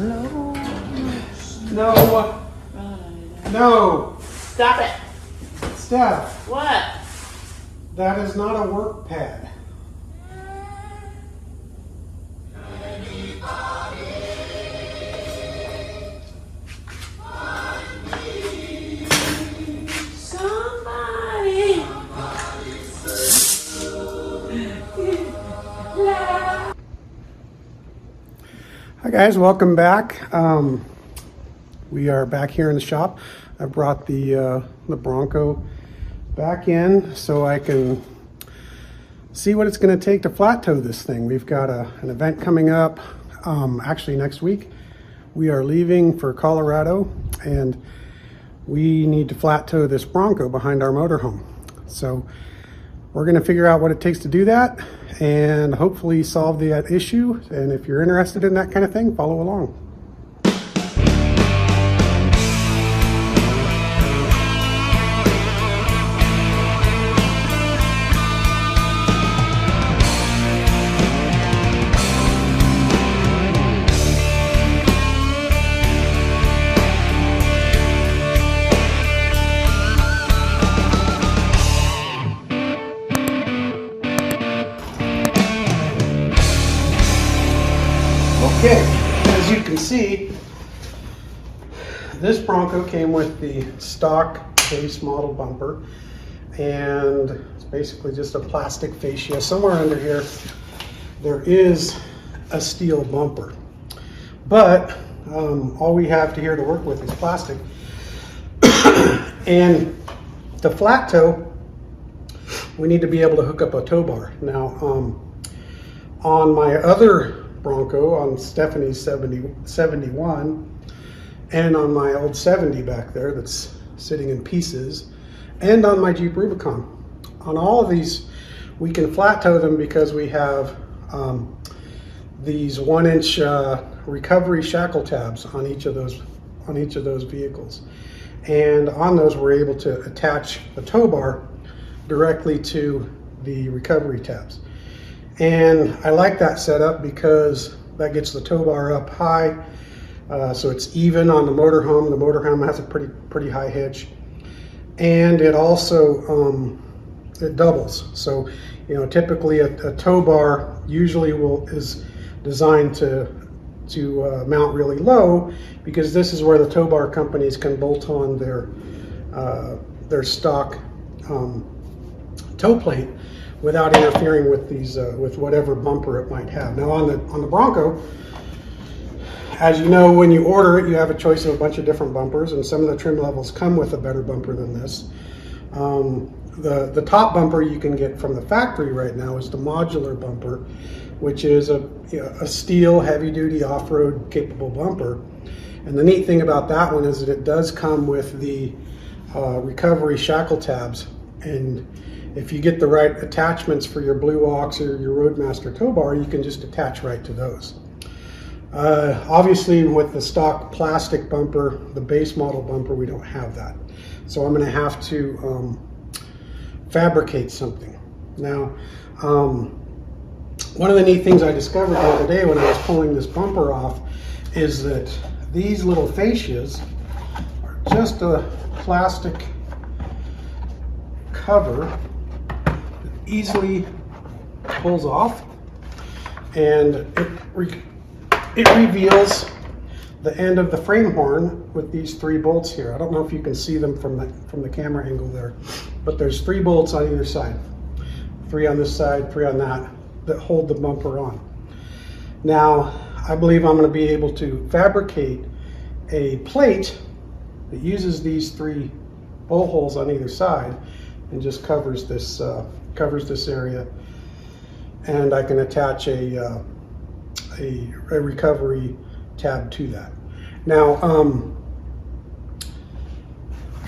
slow. No. No. Stop it. Steph, What? that is not a work pad. Somebody. Hi guys, welcome back. We are back here in the shop. I brought the Bronco back in so I can see what it's going to take to flat tow this thing. We've got an event coming up actually next week. We are leaving for Colorado and we need to flat tow this Bronco behind our motorhome. So we're going to figure out what it takes to do that and hopefully solve that issue. And if you're interested in that kind of thing, follow along. Okay, as you can see, this Bronco came with the stock base model bumper, and it's basically just a plastic fascia. Somewhere under here, there is a steel bumper, but all we have here to work with is plastic. And to flat tow, we need to be able to hook up a tow bar. Now, on my other Bronco, on Stephanie's 71, and on my old 70 back there that's sitting in pieces, and on my Jeep Rubicon. On all of these, we can flat tow them because we have these 1-inch recovery shackle tabs on each of those vehicles. And on those, we're able to attach a tow bar directly to the recovery tabs. And I like that setup because that gets the tow bar up high, so it's even on the motorhome. The motorhome has a pretty high hitch, and it also it doubles. So, you know, typically a tow bar usually is designed to mount really low, because this is where the tow bar companies can bolt on their stock tow plate without interfering with these with whatever bumper it might have. Now on the Bronco, as you know, when you order it, you have a choice of a bunch of different bumpers, and some of the trim levels come with a better bumper than this. The top bumper you can get from the factory right now is the Modular Bumper, which is a steel heavy-duty off-road capable bumper. And the neat thing about that one is that it does come with the recovery shackle tabs, and if you get the right attachments for your Blue Ox or your Roadmaster tow bar, you can just attach right to those. Obviously, with the stock plastic bumper, the base model bumper, we don't have that. So I'm going to have to fabricate something. Now, one of the neat things I discovered the other day when I was pulling this bumper off is that these little fascias are just a plastic cover that easily pulls off, and it reveals the end of the frame horn with these 3 bolts here. I don't know if you can see them from the camera angle there, but there's 3 bolts on either side. 3 on this side, 3 on that hold the bumper on. Now, I believe I'm going to be able to fabricate a plate that uses these 3 bolt holes on either side and just covers this area, and I can attach a recovery tab to that. Now,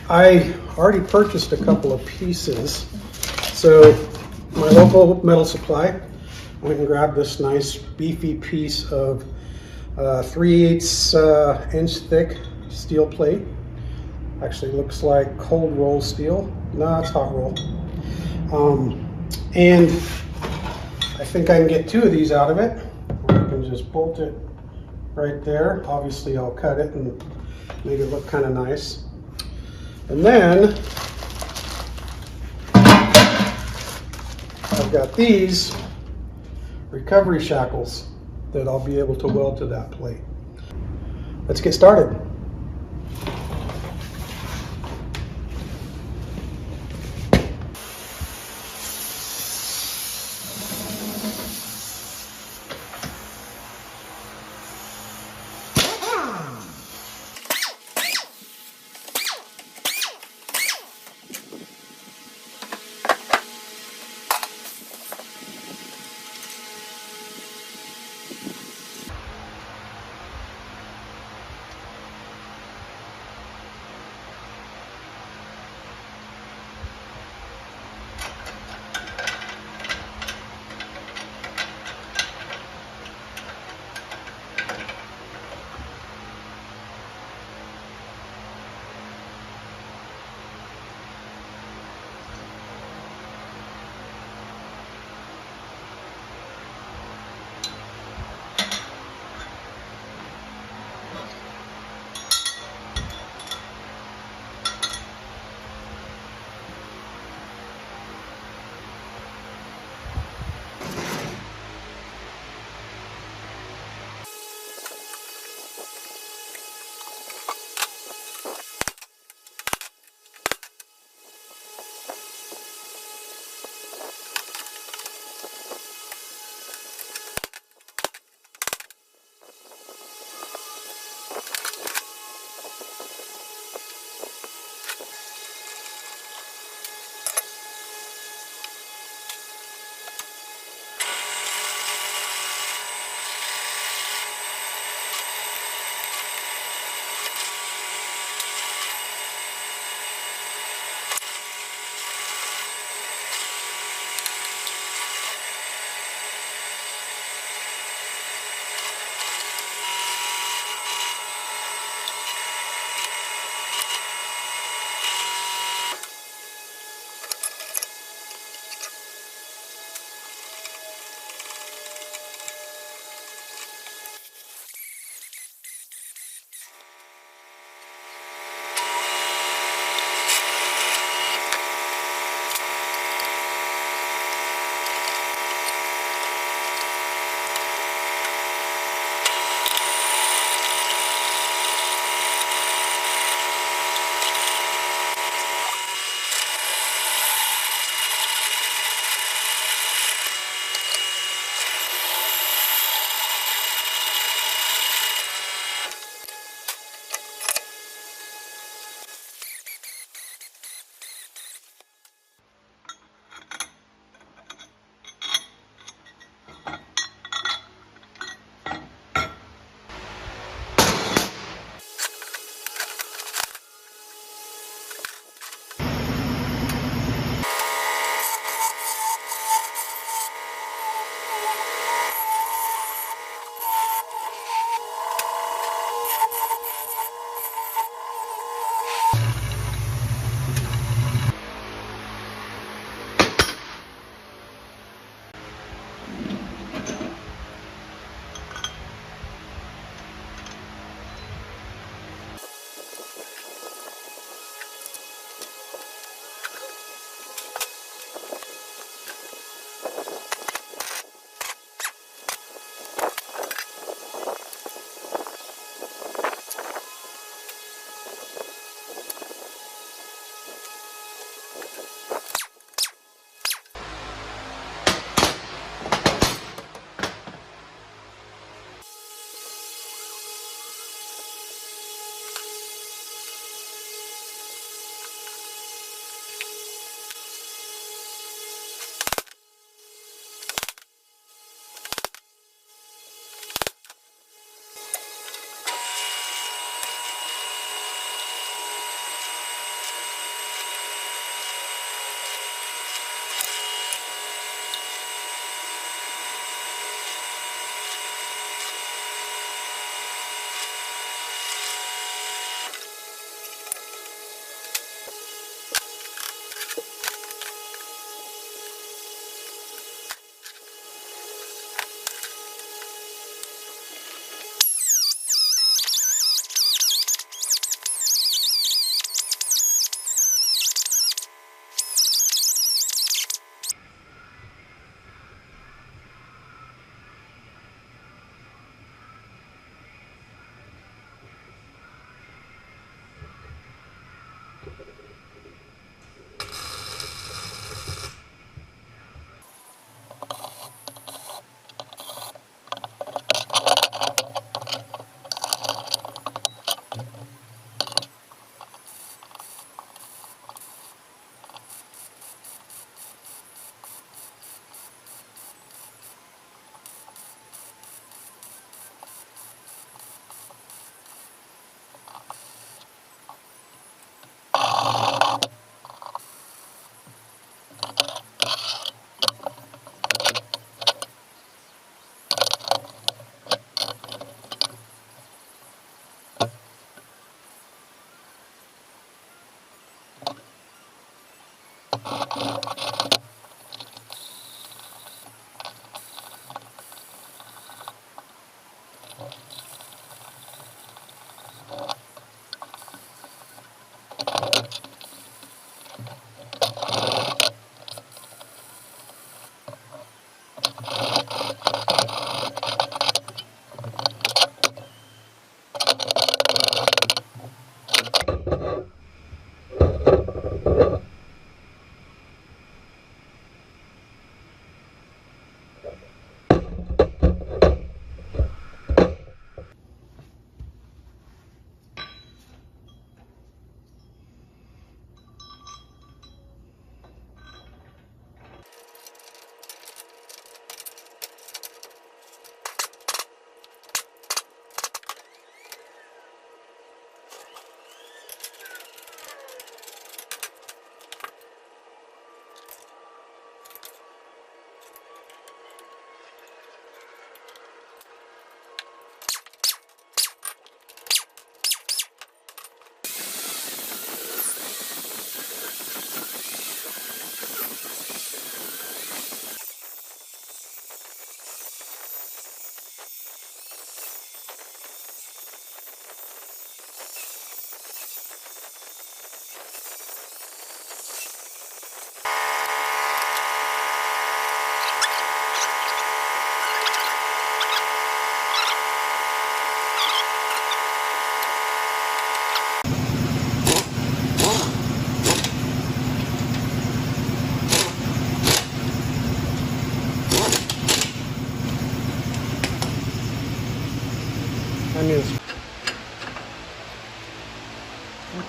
I already purchased a couple of pieces. So my local metal supply went and grabbed this nice beefy piece of 3/8 inch thick steel plate. Actually looks like cold roll steel. No, it's hot roll. And I think I can get 2 of these out of it. I can just bolt it right there. Obviously I'll cut it and make it look kind of nice. And then I've got these recovery shackles that I'll be able to weld to that plate. Let's get started.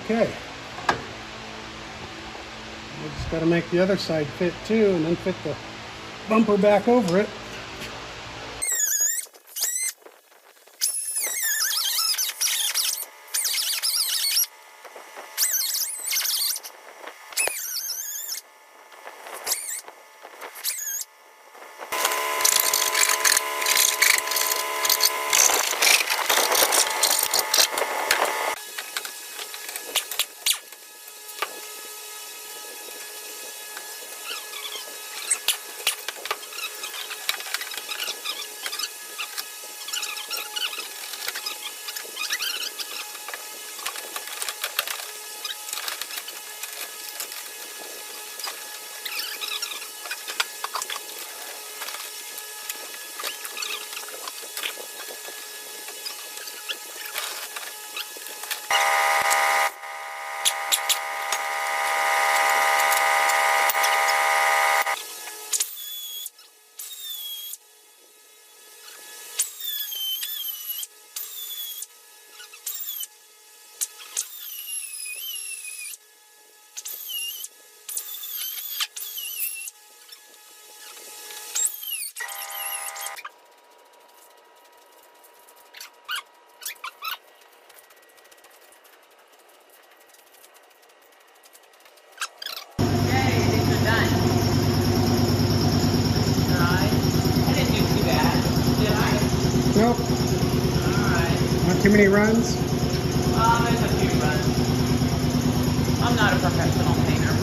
Okay. We just got to make the other side fit too, and then fit the bumper back over it. Nope. Alright. Not too many runs? There's a few runs. I'm not a professional painter.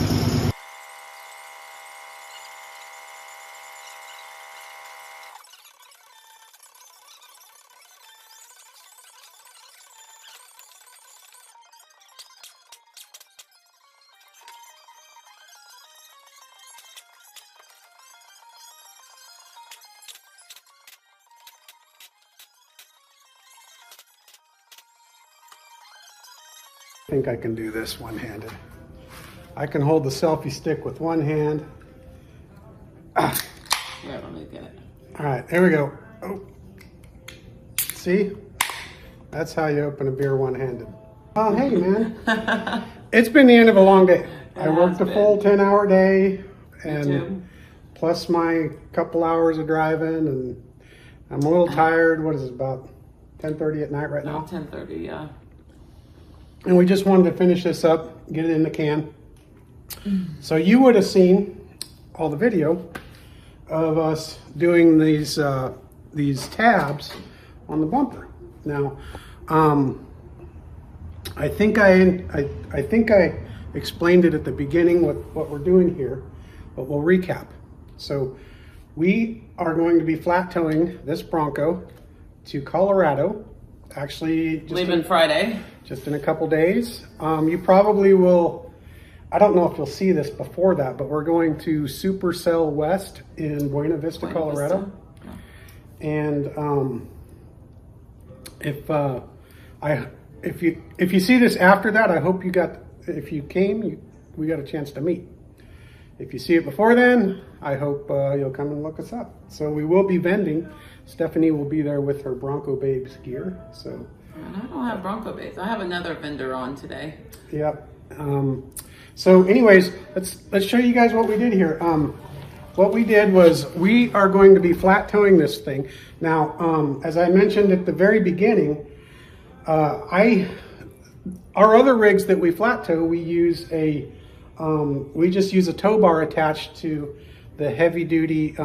I think I can do this one-handed. I can hold the selfie stick with one hand. Yeah, let me get it. All right, there we go. Oh. See? That's how you open a beer one-handed. Oh, hey, man. It's been the end of a long day. I worked a full 10-hour day, and plus my couple hours of driving, and I'm a little tired. What is it, about 10:30 at night right now? 10:30, yeah. And we just wanted to finish this up, get it in the can. So you would have seen all the video of us doing these tabs on the bumper. Now, I think I explained it at the beginning what we're doing here, but we'll recap. So we are going to be flat towing this Bronco to Colorado. Actually, just leaving Friday. Just in a couple days. You probably will, I don't know if you'll see this before that, but we're going to Super Cel West in Buena Vista, Colorado. Yeah. And if you see this after that, I hope if you came, we got a chance to meet. If you see it before then, I hope you'll come and look us up. So we will be vending. Stephanie will be there with her Bronco Babes gear. So. And I don't have Bronco Babes. I have another vendor on today. Yep. So anyways, let's show you guys what we did here. What we did was we are going to be flat towing this thing. Now, as I mentioned at the very beginning, our other rigs that we flat tow, we just use a tow bar attached to the heavy duty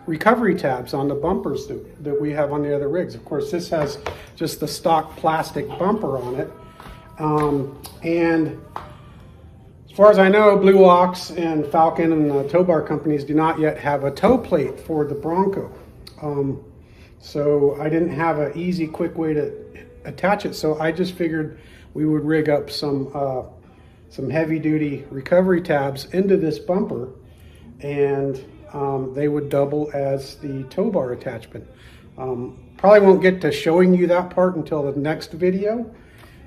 recovery tabs on the bumpers that we have on the other rigs. Of course, this has just the stock plastic bumper on it. And as far as I know, Blue Ox and Falcon and the tow bar companies do not yet have a tow plate for the Bronco. So I didn't have an easy, quick way to attach it. So I just figured we would rig up some heavy duty recovery tabs into this bumper, and they would double as the tow bar attachment. Probably won't get to showing you that part until the next video,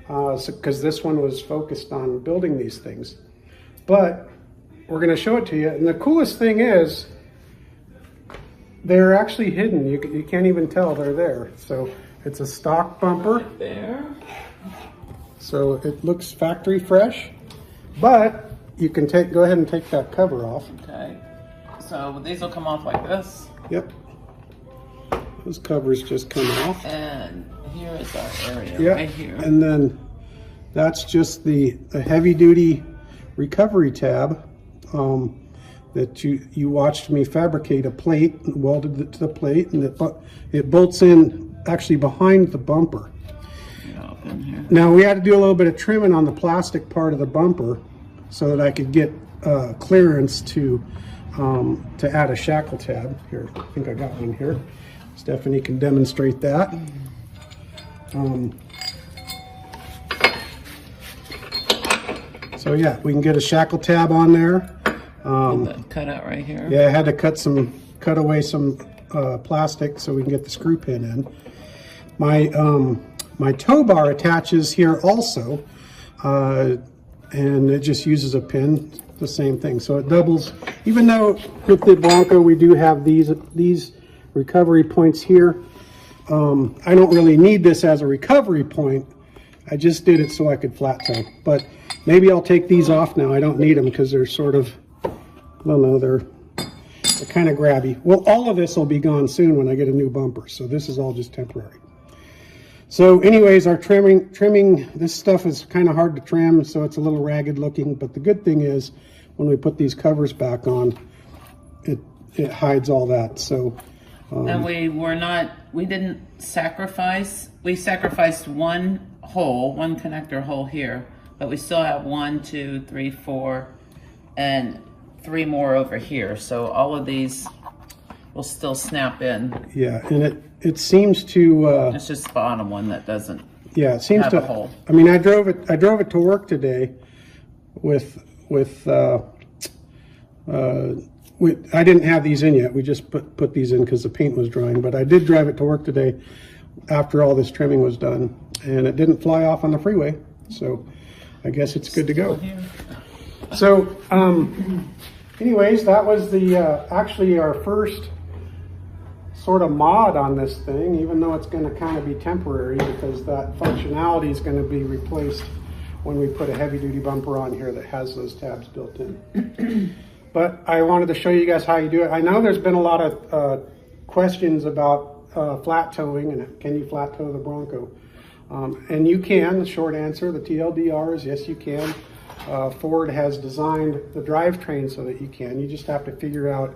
because this one was focused on building these things. But we're going to show it to you. And the coolest thing is, they're actually hidden. You can't even tell they're there. So it's a stock bumper. Right there. So it looks factory fresh, but you can go ahead and take that cover off. Okay. So these will come off like this. Yep. Those covers just come off. And here is our area, yep. Right here. And then that's just the heavy duty recovery tab that you watched me fabricate a plate, welded it to the plate, and it bolts in actually behind the bumper. In here. Now we had to do a little bit of trimming on the plastic part of the bumper so that I could get clearance to add a shackle tab. Here, I think I got one here. Stephanie can demonstrate that. So yeah, we can get a shackle tab on there. Cut out right here. Yeah, I had to cut away some plastic so we can get the screw pin in. My tow bar attaches here also, and it just uses a pin, the same thing. So it doubles, even though with the Bronco we do have these recovery points here. I don't really need this as a recovery point. I just did it so I could flat tow. But maybe I'll take these off now. I don't need them because they're sort of, I don't know, they're kind of grabby. Well, all of this will be gone soon when I get a new bumper. So this is all just temporary. So anyways, our trimming, this stuff is kind of hard to trim, so it's a little ragged looking, but the good thing is when we put these covers back on, it hides all that. So and we didn't sacrifice, we sacrificed one connector hole here, but we still have 1, 2, 3, 4, and 3 more over here. So all of these will still snap in. Yeah, and it seems to it's just the bottom one that doesn't. Yeah, it seems have to. A hole. I mean, I drove it to work today with I didn't have these in yet. We just put these in because the paint was drying. But I did drive it to work today after all this trimming was done, and it didn't fly off on the freeway. So I guess it's good to go. So anyways, that was the actually our first sort of mod on this thing, even though it's going to kind of be temporary because that functionality is going to be replaced when we put a heavy duty bumper on here that has those tabs built in. But I wanted to show you guys how you do it. I know there's been a lot of questions about flat towing and can you flat tow the Bronco? And you can. The short answer, the TLDR is yes, you can. Ford has designed the drivetrain so that you can. You just have to figure out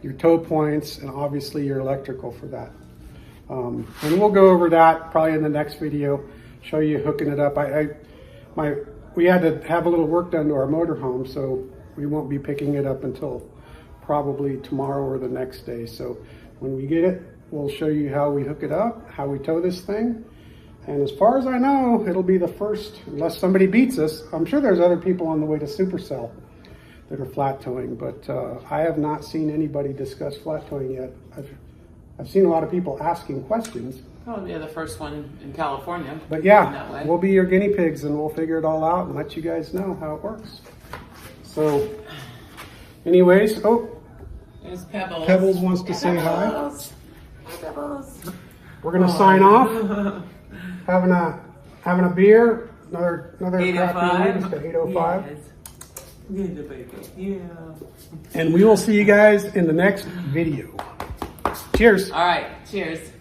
your tow points and obviously your electrical for that. And we'll go over that probably in the next video, show you hooking it up. we had to have a little work done to our motorhome, so we won't be picking it up until probably tomorrow or the next day. So when we get it, we'll show you how we hook it up, how we tow this thing. And as far as I know, it'll be the first, unless somebody beats us. I'm sure there's other people on the way to Supercell that are flat towing, but I have not seen anybody discuss flat towing yet. I've seen a lot of people asking questions. Probably the first one in California. But yeah, we'll be your guinea pigs and we'll figure it all out and let you guys know how it works. So, anyways, there's Pebbles. Pebbles wants to say hi. Pebbles. We're gonna sign off. Having a beer. Another crappy one. It's 8:05. Yeah. And we will see you guys in the next video. Cheers. All right. Cheers.